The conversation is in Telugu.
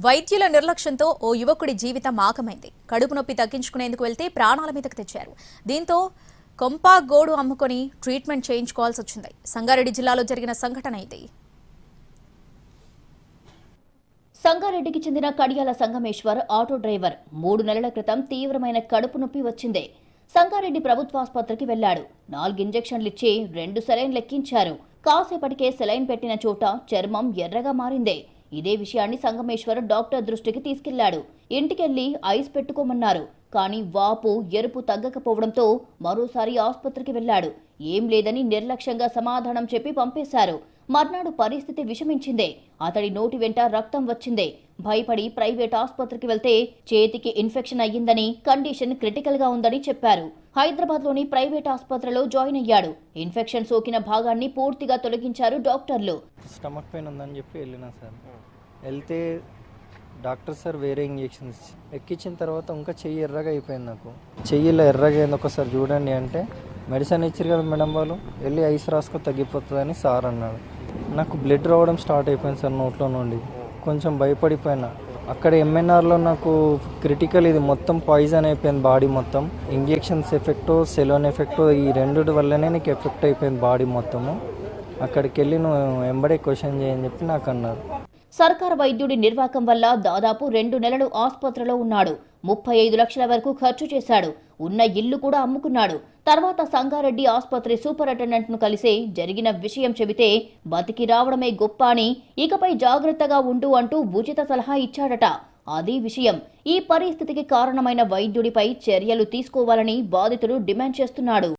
వైద్యుల నిర్లక్ష్యంతో ఓ యువకుడి జీవితం ఆగమైంది. కడుపు నొప్పి తగ్గించుకునేందుకు వెళ్తే ప్రాణాల మీదకు తెచ్చారు. దీంతో కొంపా గోడు అమ్ముకొని ట్రీట్మెంట్ చేయించుకోవాల్సి వచ్చింది. సంగారెడ్డి జిల్లాలో జరిగిన సంఘటన ఇది. సంగారెడ్డికి చెందిన కడియాల సంగమేశ్వర్ ఆటో డ్రైవర్ 3 నెలల క్రితం తీవ్రమైన కడుపు నొప్పి వచ్చింది. సంగారెడ్డి ప్రభుత్వాసుపత్రికి వెళ్లాడు. 4 ఇంజెక్షన్లిచ్చి 2 సెలైన్ లెక్కించారు. కాసేపటికే సెలైన్ పెట్టిన చోట చర్మం ఎర్రగా మారింది. ఇదే విషయాన్ని సంగమేశ్వర్ డాక్టర్ దృష్టికి తీసుకెళ్లాడు. ఇంటికెళ్లి ఐస్ పెట్టుకోమన్నారు. కానీ వాపు ఎరుపు తగ్గకపోవడంతో మరోసారి ఆసుపత్రికి వెళ్లాడు. ఏం లేదని నిర్లక్ష్యంగా సమాధానం చెప్పి పంపేశారు. మర్నాడు పరిస్థితి విషమించింది. అతడి నోటి వెంట రక్తం వచ్చింది. భయపడి ప్రైవేట్ ఆసుపత్రికి వెళ్తే చేతికి ఇన్ఫెక్షన్ అయ్యిందని, కండిషన్ క్రిటికల్ గా ఉందని చెప్పారు. హైదరాబాద్లోని ప్రైవేట్ ఆసుపత్రిలో జాయిన్ అయ్యాడు. ఇన్ఫెక్షన్ సోకిన భాగాన్ని పూర్తిగా తొలగించారు డాక్టర్లు. స్టమక్ పెయిన్ ఉందని చెప్పి వెళ్ళినా సార్. వెళ్తే డాక్టర్ సార్ వేరే ఇంజెక్షన్స్ ఎక్కించిన తర్వాత ఇంకా చెయ్యి ఎర్రగా అయిపోయింది. నాకు చెయ్యిలో ఎర్రగా అయింది, ఒకసారి చూడండి అంటే మెడిసిన్ ఇచ్చారు కదా మేడం వాళ్ళు, వెళ్ళి ఐస్ రాసుకో తగ్గిపోతుందని సార్ అన్నాడు. నాకు బ్లడ్ రావడం స్టార్ట్ అయిపోయింది సార్ నోట్లో నుండి. కొంచెం భయపడిపోయినా. అక్కడ ఎంఎన్ఆర్లో నాకు క్రిటికల్, ఇది మొత్తం పాయిజన్ అయిపోయింది బాడీ మొత్తం. ఇంజెక్షన్స్ ఎఫెక్టో సెలోన్ ఎఫెక్టో ఈ రెండిటి వల్లనే నీకు ఎఫెక్ట్ అయిపోయింది బాడీ మొత్తము. అక్కడికి వెళ్ళి నువ్వు ఎంబడే క్వశ్చన్ చేయని చెప్పి నాకు అన్నారు. సర్కారు వైద్యుడి నిర్వాకం వల్ల దాదాపు 2 నెలలు ఆసుపత్రిలో ఉన్నాడు. 35 లక్షల వరకు ఖర్చు చేశాడు. ఉన్న ఇల్లు కూడా అమ్ముకున్నాడు. తర్వాత సంగారెడ్డి ఆసుపత్రి సూపరింటెండెంట్ ను కలిసి జరిగిన విషయం చెబితే బతికి రావడమే గొప్ప అని, ఇకపై జాగ్రత్తగా ఉండు అంటూ ఉచిత సలహా ఇచ్చాడట. అది విషయం. ఈ పరిస్థితికి కారణమైన వైద్యుడిపై చర్యలు తీసుకోవాలని బాధితుడు డిమాండ్ చేస్తున్నాడు.